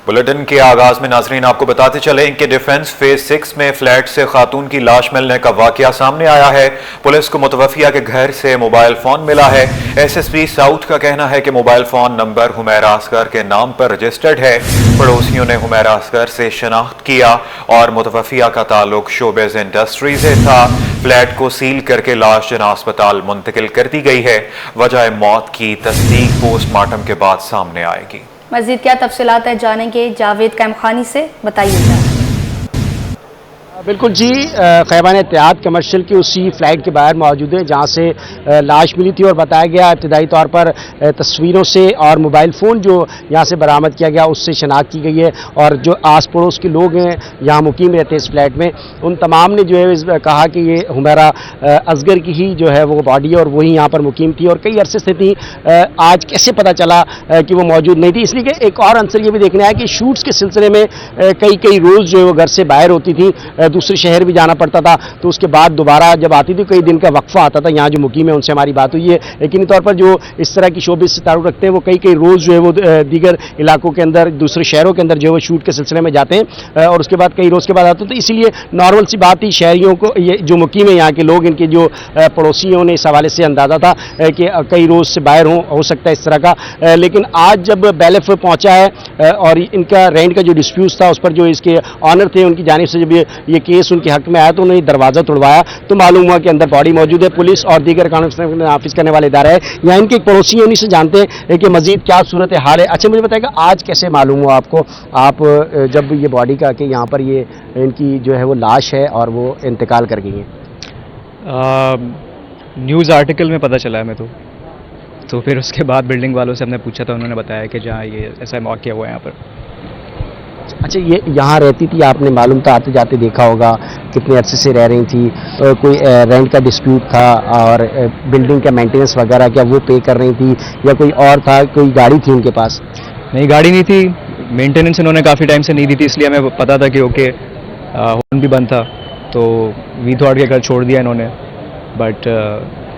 Bulletin के आगाज में नाजरीन आपको बताते चलें कि डिफेंस फेज 6 में फ्लैट से खातून की लाश मिलने का वाकया सामने आया है। पुलिस को मुतवफिया के घर से मोबाइल फोन मिला है। एसएसपी साउथ का कहना है कि mobile phone number Humaira Asgar के नाम पर रजिस्टर्ड है। पड़ोसियों ने हुमैरा असगर से शनाख्त किया और मुतवफिया का ताल्लुक शोबेज इंडस्ट्री से था। फ्लैट को सील करके लाश जना अस्पताल मुंतकिल कर दी गई है। वजह मौत की तस्दीक पोस्टमार्टम के बाद सामने आएगी। मज़ीद क्या तफसीलात है जानेंगे जावेद कैमखानी से, बताइएगा। बिल्कुल जी, खैबान इत्तेहाद कमर्शियल की उसी फ्लाइट के बाहर मौजूद है जहाँ से लाश मिली थी और बताया गया इब्तदाई तौर पर तस्वीरों से और मोबाइल फ़ोन जो यहाँ से बरामद किया गया उससे शनाख्त की गई है। और जो आस पड़ोस के लोग हैं यहाँ मुकीम रहते हैं इस फ्लैट में, उन तमाम ने जो है कहा कि ये हुमैरा असगर की ही जो है वो बॉडी है और वही यहाँ पर मुकीम थी और कई अरसे से थी। आज कैसे पता चला कि वो मौजूद नहीं थी, इसलिए कि एक और आंसर ये भी देखना है कि शूट्स के सिलसिले में कई रोज़ जो है वो घर से बाहर होती थी, दूसरे शहर भी जाना पड़ता था, तो उसके बाद दोबारा जब आती थी कई दिन का वक्फा आता था। यहाँ जो मुकीम है उनसे हमारी बात हुई है। यकीनी तौर पर जो इस तरह की शोबिस से ताल्लुक़ रखते हैं वो कई रोज़ जो है वो दीगर इलाकों के अंदर, दूसरे शहरों के अंदर जो है वो शूट के सिलसिले में जाते हैं और उसके बाद कई रोज़ के बाद आते हैं। तो इसीलिए नॉर्मल सी बात थी, शहरियों को ये जो मुकीम है यहाँ के लोग, इनके जो पड़ोसियों ने इस हवाले से अंदाज़ा था कि कई रोज़ से बाहर हो सकता है इस तरह का। लेकिन आज जब बैलेफ पहुँचा है और इनका रेंट का जो डिस्प्यूट था उस पर जो इसके ऑनर थे उनकी जानिब से जब ये केस उनके हक में आया तो उन्होंने दरवाज़ा तोड़वाया तो मालूम हुआ कि अंदर बॉडी मौजूद है। पुलिस और दीगर कानून नाफिज करने वाले इदारे हैं यहाँ इनके एक पड़ोसी उन्हीं से जानते हैं कि मजीद क्या सूरत हाल है। अच्छा, मुझे बताएगा आज कैसे मालूम हुआ आपको, आप जब ये बॉडी का कि यहाँ पर ये इनकी जो है वो लाश है और वो इंतकाल कर गई है? न्यूज़ आर्टिकल में पता चला है मैं तो फिर उसके बाद बिल्डिंग वालों से हमने पूछा था, उन्होंने बताया कि जहाँ ये ऐसा वाक़या हुआ है यहाँ पर। अच्छा, ये यहाँ रहती थी, आपने मालूम था, आते जाते देखा होगा, कितने अरसे से रह रही थी, कोई रेंट का डिस्प्यूट था और बिल्डिंग का मेंटेनेंस वगैरह क्या वो पे कर रही थी या कोई और था, कोई गाड़ी थी उनके पास? नहीं, गाड़ी नहीं थी, मेंटेनेंस उन्होंने काफ़ी टाइम से नहीं दी थी, इसलिए हमें पता था कि ओके होम भी बंद था तो वी थॉट के घर छोड़ दिया इन्होंने। बट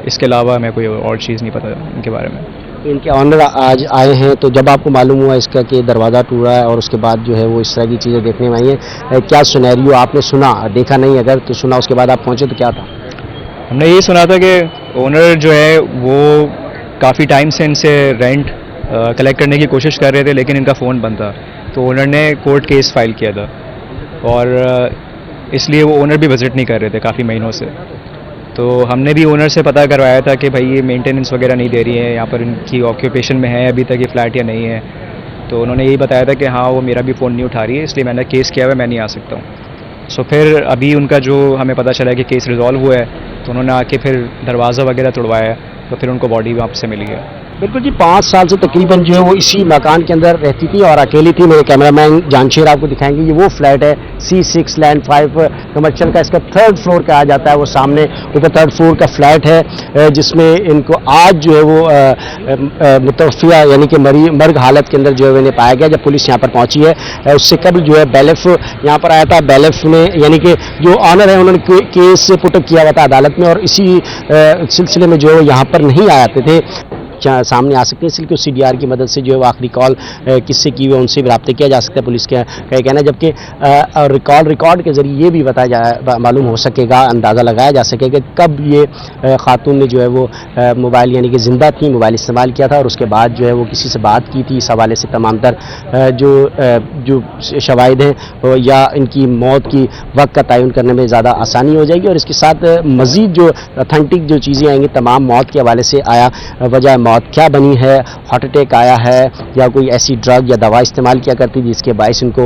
इसके अलावा हमें कोई और चीज़ नहीं पता इनके बारे में। इनके ऑनर आज आए हैं तो जब आपको मालूम हुआ इसका कि दरवाज़ा टूटा है और उसके बाद जो है वो इस तरह की चीज़ें देखने में आई हैं, क्या सिनेरियो आपने सुना, देखा नहीं अगर तो सुना, उसके बाद आप पहुंचे तो क्या था? हमने ये सुना था कि ओनर जो है वो काफ़ी टाइम से इनसे रेंट कलेक्ट करने की कोशिश कर रहे थे लेकिन इनका फ़ोन बंद था, तो ओनर ने कोर्ट केस फाइल किया था और इसलिए वो ओनर भी विज़िट नहीं कर रहे थे काफ़ी महीनों से। तो हमने भी ओनर से पता करवाया था कि भाई ये मेंटेनेंस वगैरह नहीं दे रही है, यहाँ पर इनकी ऑक्यूपेशन में है अभी तक ये फ्लैट या नहीं है। तो उन्होंने यही बताया था कि हाँ वो मेरा भी फ़ोन नहीं उठा रही है इसलिए मैंने केस किया हुआ, मैं नहीं आ सकता हूँ। सो फिर अभी उनका जो हमें पता चला है कि केस रिजॉल्व हुआ है तो उन्होंने आके फिर दरवाज़ा वगैरह तोड़वाया तो फिर उनको बॉडी वापस से मिली है। बिल्कुल जी, 5 साल से तकरीबन जो है वो इसी मकान के अंदर रहती थी और अकेली थी। मेरे कैमरामैन जानशेर आपको दिखाएंगे, ये वो फ्लैट है C6 लैंड 5 कमर्शियल का, इसका 3rd फ्लोर कहा जाता है। वो सामने ऊपर 3rd फ्लोर का फ्लैट है जिसमें इनको आज जो है वो मुतवफ़िया यानी कि मर्ग हालत के अंदर जो है इन्हें पाया गया जब पुलिस यहाँ पर पहुँची है। उससे कबल जो है बैलेफ यहाँ पर आया था, बैलेफ ने यानी कि जो ऑनर है उन्होंने केस पुटअप किया हुआ था अदालत में और इसी सिलसिले में जो है यहाँ पर नहीं आते थे, सामने आ सकते हैं। इसलिए CDR की मदद से जो है वो आखिरी कॉल किससे की हुई उनसे भी रब्ता किया जा सकता है, पुलिस का कहना है। जबकि रिकॉर्ड के ज़रिए ये भी मालूम हो सकेगा, अंदाज़ा लगाया जा सकेगा कब ये खातून ने जो है वो मोबाइल यानी कि ज़िंदा थी, मोबाइल इस्तेमाल किया था और उसके बाद जो है वो किसी से बात की थी। इस हवाले से तमाम तर जो शवाहिद हैं या इनकी मौत की वक्त का तयन करने में ज़्यादा आसानी हो जाएगी और इसके साथ मज़ीद जो ऑथेंटिक जो चीज़ें आएंगी तमाम मौत के हवाले से आया, वजह मौत क्या बनी है, हार्ट अटैक आया है या कोई ऐसी ड्रग या दवा इस्तेमाल किया करती थी जिसके बायस इनको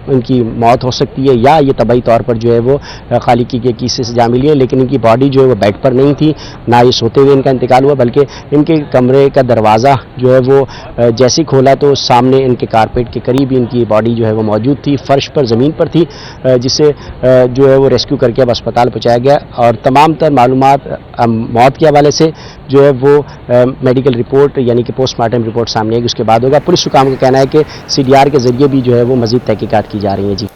इनकी मौत हो सकती है या ये तबाही तौर पर जो है वो खालिकी के किस्से से जा मिली है। लेकिन इनकी बॉडी जो है वो बेड पर नहीं थी, ना ये सोते हुए इनका इंतकाल हुआ, बल्कि इनके कमरे का दरवाज़ा जो है वो जैसे खोला तो सामने इनके कारपेट के करीब इनकी बॉडी जो है वो मौजूद थी, फर्श पर ज़मीन पर थी, जिसे जो है वो रेस्क्यू करके अब अस्पताल पहुँचाया गया। और तमाम तर मालूमात मौत के हवाले से जो है वो मेडिकल रिपोर्ट यानी कि पोस्टमार्टम रिपोर्ट सामने आएगी, उसके बाद होगा। पुलिस हुकाम का कहना है कि CDR के ज़रिए भी जो है वो मज़ीद तहकीकात की जा रही है। जी।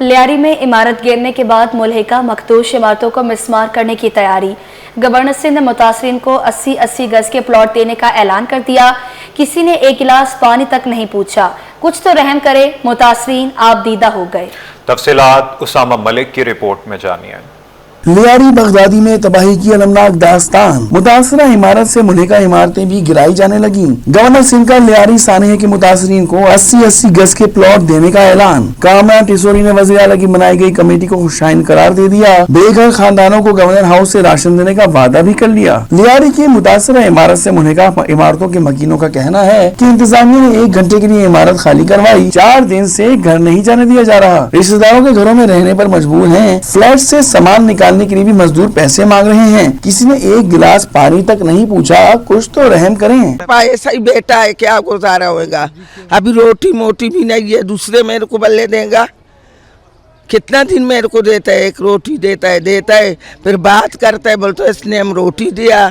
लियारी में इमारत गिरने के बाद मुल्हिका मखदूश इमारतों को मिसमार करने की तैयारी। गवर्नर सिंध ने मुतासरीन को 80-80 गज के प्लॉट देने का ऐलान कर दिया। किसी ने एक गिलास पानी तक नहीं पूछा। कुछ तो रहम करे, मुतासरीन आप दीदा हो गए। तफसीलात उसामा मलिक की रिपोर्ट में जानिए। लियारी बगदादी में तबाही की अलमनाक दास्तान। मुतासरा इमारत से मुल्हिका इमारतें भी गिराई जाने लगी। गवर्नर सिंध का लियारी सानिया के मुतासरीन को 80-80 गज के प्लॉट देने का ऐलान। कामरान टिसोरी ने वज़ीर आला की बनाई गई कमेटी को खुशाइन करार दे दिया। बेघर खानदानों को गवर्नर हाउस से राशन देने का वादा भी कर लिया। लियारी की मुतासरा इमारत से मुल्हिका इमारतों के मकीनों का कहना है कि इंतजामिया ने 1 घंटे के लिए इमारत खाली करवाई। 4 दिन से घर नहीं जाने दिया जा रहा। रिश्तेदारों के घरों में रहने पर मजबूर हैं। फ्लैट से सामान निकालने के लिए भी मजदूर पैसे मांग रहे हैं। किसी ने एक गिलास पानी तक नहीं पूछा। कुछ तो रहम करें। ऐसा ही बेटा है, क्या गुजारा होगा। अभी रोटी मोटी भी नहीं है, दूसरे मेरे को बल्ले देगा। कितना दिन मेरे को देता है, एक रोटी देता है, फिर बात करता है, बोलते है इसने हम रोटी दिया।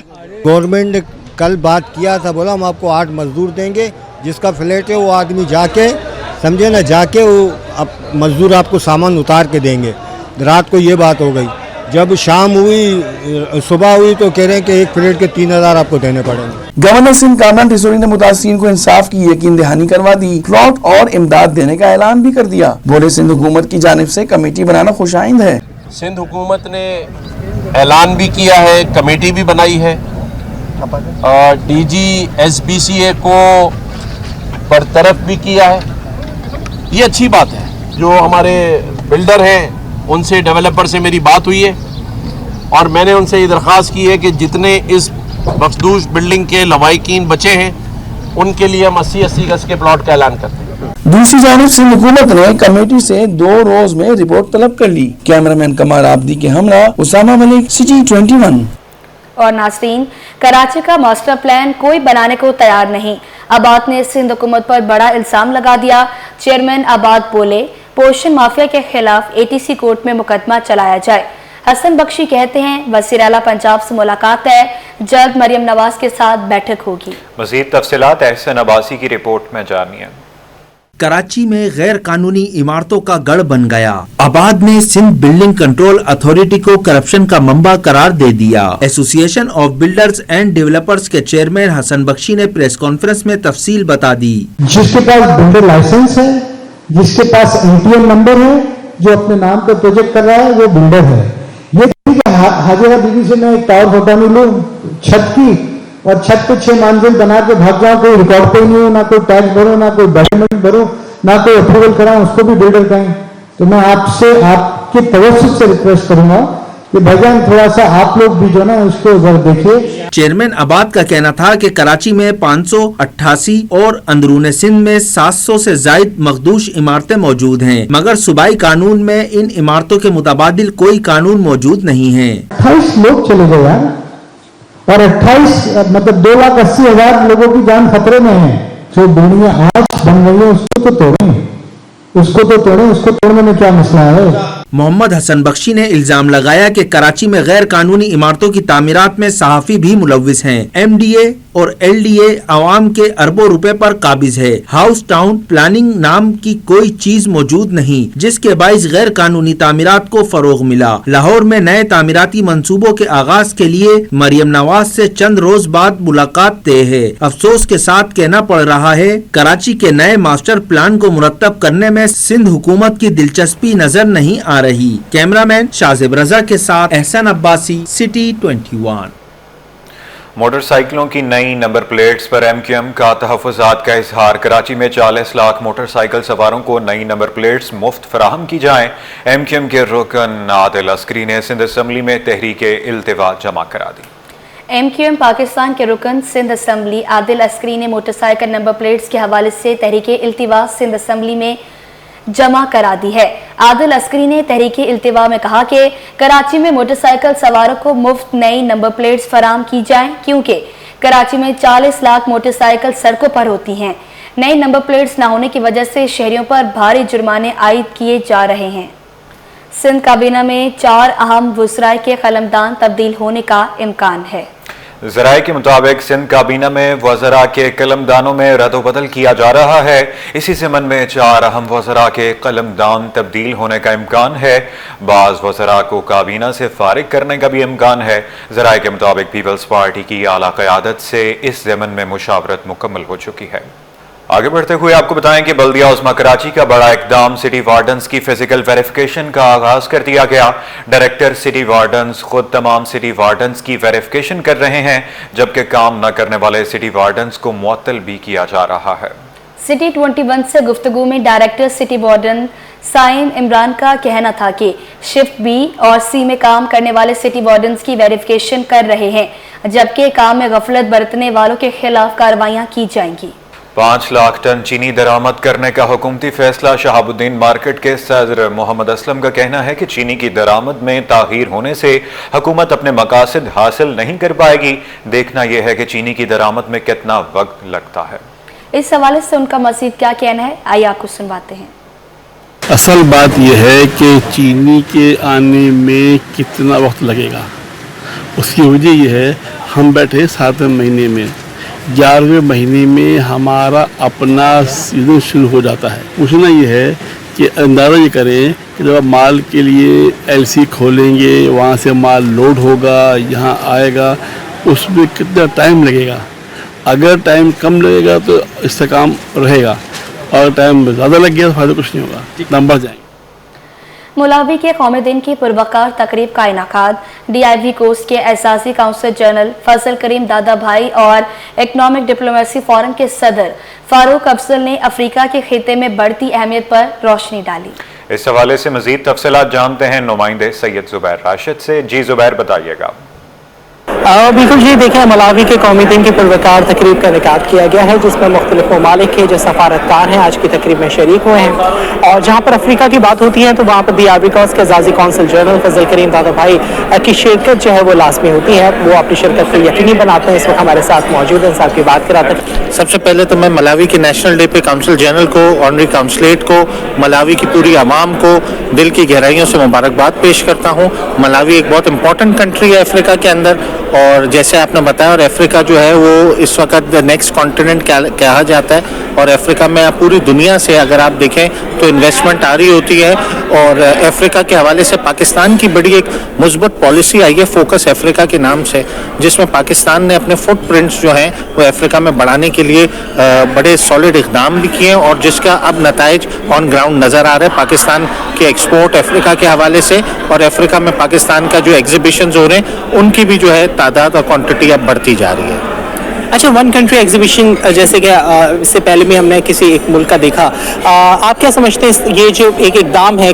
गवर्नमेंट ने कल बात किया था, बोला हम आपको 8 मजदूर देंगे। जिसका फ्लैट है वो आदमी जाके समझे ना, जाके वो मजदूर आपको सामान उतार के देंगे। रात को ये बात हो गई। जब शाम हुई, सुबह हुई तो कह रहे हैं कि एक फ्लैट के 3000 आपको देने पड़ेंगे। गवर्नर सिंध कामरान टिसोरी ने मुतासरीन को इंसाफ की यकीन दहानी करवा दी। प्लॉट और इमदाद देने का ऐलान भी कर दिया। बोले सिंध हुकूमत की जानिब से कमेटी बनाना खुशाइंद है। सिंध हुकूमत ने ऐलान भी किया है, कमेटी भी बनाई है। DG SBCA को बरतरफ भी किया है। ये अच्छी बात है। जो हमारे बिल्डर हैं उनसे, डेवलपर से मेरी बात हुई है और मैंने उनसे ये दरख्वास्त की है कि जितने इस मखदूश बिल्डिंग के लवाहिकीन बचे हैं उनके लिए हम 80-80 गज के प्लॉट का ऐलान करते हैं। दूसरी जानिब सिंध हुकूमत ने कमेटी से 2 रोज में रिपोर्ट तलब कर ली। कैमरामैन कमार आबदी के हमरा, उसामा मलिक, सिटी 21। और नाज़रीन, कराची का मास्टर प्लान कोई बनाने को तैयार नहीं। आबाद ने सिंध हुकूमत पर बड़ा इल्जाम लगा दिया। चेयरमैन आबाद बोले पोषण माफिया के खिलाफ ATC कोर्ट में मुकदमा चलाया जाए। हसन बख्शी कहते हैं वज़ीर आला पंजाब से मुलाकात है, जल्द मरियम नवाज के साथ बैठक होगी। मज़ीद तफसीलात एहसन अब्बासी की रिपोर्ट में जानिए। कराची में गैर कानूनी इमारतों का गढ़ बन गया। आबाद ने सिंध बिल्डिंग कंट्रोल अथॉरिटी को करप्शन का मंबा करार दे दिया। Association of builders and developers के चेयरमैन हसन बख्शी ने प्रेस कॉन्फ्रेंस में तफसील बता दी। जिसके पास बिल्डर लाइसेंस है, जिसके पास ATM नंबर है, जो अपने नाम पर प्रोजेक्ट कर रहा है, वो बिल्डर है। ये हाजिरा बीवी से मैं एक टावर फोटा मिलूं छत की और छत पे 6 मंजिल बना के भाग जाओ, कोई रिकॉर्ड पे नहीं हो, ना कोई टैक्स भरो, ना कोई डॉक्यूमेंट भरो, ना कोई अप्रूवल कराओ, उसको भी बिल्डर कहें। तो मैं आपसे आपके तवज्जुह से रिक्वेस्ट करूंगा कि भाईजान थोड़ा सा आप लोग भी जो ना इसको जरा देखिए। चेयरमैन आबाद का कहना था कि कराची में 588 और अंदरूने सिंध में 700 से जायद मखदूश इमारतें मौजूद हैं, मगर सूबाई कानून में इन इमारतों के मुताबादिल कोई कानून मौजूद नहीं है। 28 लोग चले गए यार, और 28 मतलब 2,80,000 लोगों की जान खतरे में है। जो दुनिया आज बन रही है उसको तो तोड़ें, उसको तोड़ने में क्या मसला है। मोहम्मद हसन बख्शी ने इल्जाम लगाया कि कराची में गैर कानूनी इमारतों की तामीरात में सहाफी भी मुलव्विस हैं। MDA और LDA आवाम के अरबों रुपए पर काबिज है। हाउस टाउन प्लानिंग नाम की कोई चीज मौजूद नहीं, जिसके बाइस गैर कानूनी तामीरात को फरोग मिला। लाहौर में नए तामीराती मंसूबों के आगाज के लिए मरियम नवाज से चंद रोज बाद मुलाकात तय है। अफसोस के साथ कहना पड़ रहा है कराची के नए मास्टर प्लान को मुरतब करने में सिंध हुकूमत की दिलचस्पी नजर नहीं आ रही। कैमरामैन शाजिब रजा के साथ एहसन अब्बासी, सिटी 21। मोटरसाइकिलों की नई नंबर प्लेट्स पर MQM का तहफ़्फ़ुज़ात का इजहार। कराची में 40 लाख मोटरसाइकिल सवारों को नई नंबर प्लेट्स मुफ्त फराहम की जाएं। MQM के रुकन आदिल अस्करी ने सिंध असम्बली में तहरीके इल्तिवा जमा करा दी। MQM पाकिस्तान के रुकन सिंध असम्बली आदिल अस्करी ने मोटरसाइकिल नंबर प्लेट्स के हवाले से तहरीके इल्तिवा सिंध असम्बली में जमा करा दी है। आदिल अस्करी ने तहरीके इल्तिवा में कहा कि कराची में मोटरसाइकिल सवारों को मुफ्त नई नंबर प्लेट्स फराहम की जाएं, क्योंकि कराची में 40 लाख मोटरसाइकिल सड़कों पर होती हैं। नई नंबर प्लेट्स न होने की वजह से शहरियों पर भारी जुर्माने आयद किए जा रहे हैं। सिंध काबीना में 4 अहम वज़राए के कलमदान तब्दील होने का इम्कान है। ذرائع کے مطابق سندھ کابینہ میں وزراء کے قلمدانوں میں رد و بدل کیا جا رہا ہے۔ اسی ضمن میں 4 اہم وزراء کے قلمدان تبدیل ہونے کا امکان ہے۔ بعض وزراء کو کابینہ سے فارغ کرنے کا بھی امکان ہے۔ ذرائع کے مطابق پیپلز پارٹی کی اعلیٰ قیادت سے اس ضمن میں مشاورت مکمل ہو چکی ہے۔ آگے بڑھتے ہوئے آپ کو بتائیں کہ بلدیہ عظمیٰ کراچی کا بڑا اقدام سٹی وارڈنز کی فزیکل ویریفیکیشن کا آغاز کر دیا گیا۔ ڈائریکٹر سٹی وارڈنز خود تمام سٹی وارڈنز کی ویریفیکیشن کر رہے ہیں، جبکہ کام نہ کرنے والے سٹی وارڈنز کو معطل بھی کیا جا رہا ہے۔ سٹی 21 سے گفتگو میں ڈائریکٹر سٹی وارڈن سائم عمران کا کہنا تھا کہ شفٹ بی اور سی میں کام کرنے والے سٹی وارڈنز کی ویریفیکیشن کر رہے ہیں، جبکہ کام میں غفلت برتنے والوں کے خلاف کارروائیاں کی جائیں گی۔ 5 لاکھ ٹن چینی درآمد کرنے کا حکومتی فیصلہ۔ شہاب الدین مارکیٹ کے صدر محمد اسلم کا کہنا ہے کہ چینی کی درآمد میں تاخیر ہونے سے حکومت اپنے مقاصد حاصل نہیں کر پائے گی۔ دیکھنا یہ ہے کہ چینی کی درآمد میں کتنا وقت لگتا ہے۔ اس حوالے سے ان کا مزید کیا کہنا ہے، آئیے آپ کو سنواتے ہیں۔ اصل بات یہ ہے کہ چینی کے آنے میں کتنا وقت لگے گا، اس کی وجہ یہ ہے ہم بیٹھے 7ویں مہینے میں، 11ویں مہینے میں ہمارا اپنا سیزن شروع ہو جاتا ہے۔ پوچھنا یہ ہے کہ اندازہ یہ کریں کہ جب آپ مال کے لیے ایل سی کھولیں گے، وہاں سے مال لوڈ ہوگا، یہاں آئے گا، اس میں کتنا ٹائم لگے گا۔ اگر ٹائم کم لگے گا تو استحکام رہے گا، اور ٹائم زیادہ لگ گیا تو فائدہ کچھ نہیں ہوگا، نمبر جائیں گے۔ ملاوی کے قومی دن کی پروقار تقریب کا انعقاد۔ ڈی آئی وی کورس کے اعزازی کونسل جنرل فضل کریم دادا بھائی اور اکنامک ڈپلومیسی فورم کے صدر فاروق افضل نے افریقہ کے خطے میں بڑھتی اہمیت پر روشنی ڈالی۔ اس حوالے سے مزید تفصیلات جانتے ہیں نمائندے سید زبیر راشد سے۔ جی زبیر، بتائیے گا۔ بالکل جی، دیکھیں ملاوی کے قومی دن کی پروقار تقریب کا انعقاد کیا گیا ہے، جس میں مختلف ممالک کے جو سفارتکار ہیں آج کی تقریب میں شریک ہوئے ہیں، اور جہاں پر افریقہ کی بات ہوتی ہے تو وہاں پر ڈی آئی وی کورس کے اعزازی کونسل جنرل فضل کریم دادا بھائی کی شرکت جو ہے وہ لازمی ہوتی ہے، وہ اپنی شرکت کو یقینی بناتے ہیں۔ اس وقت ہمارے ساتھ موجود ہیں، صاحب کی بات کراتے ہیں۔ سب سے پہلے تو میں ملاوی کے نیشنل ڈے پہ کونسل جنرل کو، آنری کونسلیٹ کو، ملاوی کی پوری عوام کو دل کی گہرائیوں سے مبارکباد پیش کرتا ہوں۔ ملاوی ایک بہت امپورٹنٹ کنٹری ہے افریقہ کے اندر، اور جیسے آپ نے بتایا، اور افریقہ جو ہے وہ اس وقت نیکسٹ کانٹیننٹ کہا جاتا ہے، اور افریقہ میں پوری دنیا سے اگر آپ دیکھیں تو انویسٹمنٹ آ رہی ہوتی ہے، اور افریقہ کے حوالے سے پاکستان کی بڑی ایک مثبت پالیسی آئی ہے فوکس افریقہ کے نام سے، جس میں پاکستان نے اپنے فٹ پرنٹس جو ہیں وہ افریقہ میں بڑھانے کے لیے بڑے سالڈ اقدام بھی کیے ہیں، اور جس کا اب نتائج آن گراؤنڈ نظر آ رہا ہے۔ پاکستان کے ایکسپورٹ افریقہ کے حوالے سے، اور افریقہ میں پاکستان کا جو ایگزیبیشنز ہو رہے ہیں ان کی بھی جو ہے تعداد اور کوانٹٹی اب بڑھتی جا رہی ہے۔ اچھا، ون کنٹری ایگزیبیشن جیسے کہ اس سے پہلے بھی ہم نے کسی ایک ملک کا دیکھا، آپ کیا سمجھتے ہیں یہ جو ایک اقدام ہے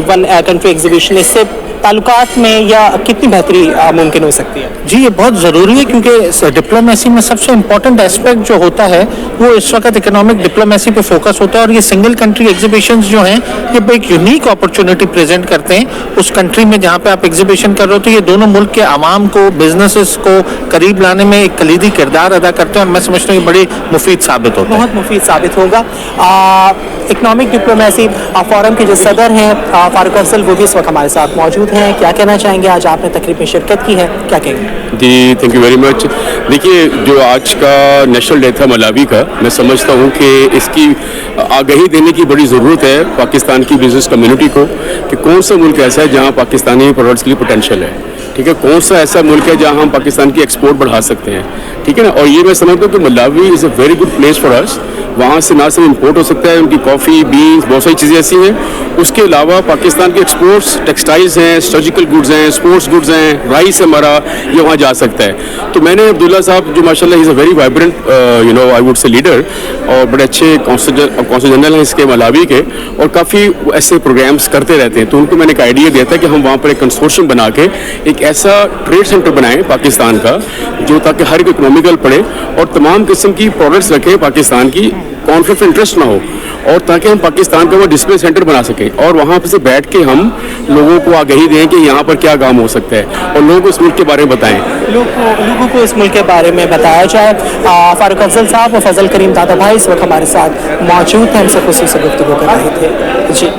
ون کنٹری ایگزیبیشن، اس سے تعلقات میں یا کتنی بہتری ممکن ہو سکتی ہے؟ جی، یہ بہت ضروری ہے، کیونکہ ڈپلومیسی میں سب سے امپورٹنٹ اسپیکٹ جو ہوتا ہے وہ اس وقت اکنامک ڈپلومیسی پہ فوکس ہوتا ہے، اور یہ سنگل کنٹری ایگزیبیشنز جو ہیں یہ ایک یونیک اپرچونٹی پریزنٹ کرتے ہیں اس کنٹری میں جہاں پہ آپ ایگزیبیشن کر رہے ہو، تو یہ دونوں ملک کے عوام کو، بزنسز کو قریب لانے میں ایک کلیدی کردار ادا کرتے ہیں، اور میں سمجھتا ہوں یہ بڑی مفید ثابت ہوتا ہے۔ بہت مفید ثابت ہوگا۔ اکنامک ڈپلومیسی فورم کے جو صدر ہیں فاروق افضل، وہ بھی اس وقت ہمارے ساتھ موجود ہیں۔ کیا کہنا چاہیں گے؟ آج آپ نے تقریب میں شرکت کی ہے، کیا کہیں گے؟ جی، تھینک یو ویری مچ۔ دیکھیے، جو آج کا نیشنل ڈے تھا ملاوی کا، میں سمجھتا ہوں کہ اس کی آگہی دینے کی بڑی ضرورت ہے پاکستان کی بزنس کمیونٹی کو، کہ کون سا ملک ایسا ہے جہاں پاکستانی پروڈکٹس کے لیے پوٹینشیل ہے، ٹھیک ہے، کون سا ایسا ملک ہے جہاں ہم پاکستان کی ایکسپورٹ بڑھا سکتے ہیں، ٹھیک ہے نا۔ اور یہ میں سمجھتا ہوں کہ Malawi is a very good place for us. وہاں سے نہ صرف امپورٹ ہو سکتا ہے، ان کی کافی، بینس، بہت ساری چیزیں ایسی ہیں۔ اس کے علاوہ پاکستان کے ایکسپورٹس، ٹیکسٹائلز ہیں، سرجیکل گڈز ہیں، اسپورٹس گڈز ہیں، رائس ہمارا یہ وہاں جا سکتا ہے۔ تو میں نے عبداللہ صاحب جو ماشاءاللہ is a very vibrant I would say leader, اور بڑے اچھے کونسل جنرل ہیں اس کے ملاوی کے، اور کافی ایسے پروگرامس کرتے رہتے ہیں۔ تو ان کو میں نے ایک آئیڈیا دیا تھا کہ ہم وہاں پر ایک کنسورشیم بنا کے ایک ایسا ٹریڈ سینٹر بنائیں پاکستان کا، جو تاکہ ہر ایک اکنامیکل پڑے اور تمام قسم کی پروڈکٹس رکھیں پاکستان کی، کانفلکٹ آف انٹرسٹ نہ ہو، اور تاکہ ہم پاکستان کا وہ ڈسپلے سینٹر بنا سکیں، اور وہاں پہ سے بیٹھ کے ہم لوگوں کو آگہی دیں کہ یہاں پر کیا کام ہو سکتا ہے، اور لوگوں کو اس ملک کے بارے میں بتائیں، لوگوں کو اس ملک کے بارے میں بتایا جائے۔ فاروق افضل صاحب اور فضل کریم دادا بھائی اس وقت ہمارے ساتھ موجود ہیں، ہم سے خصوصی گفتگو کر رہے تھے۔ جی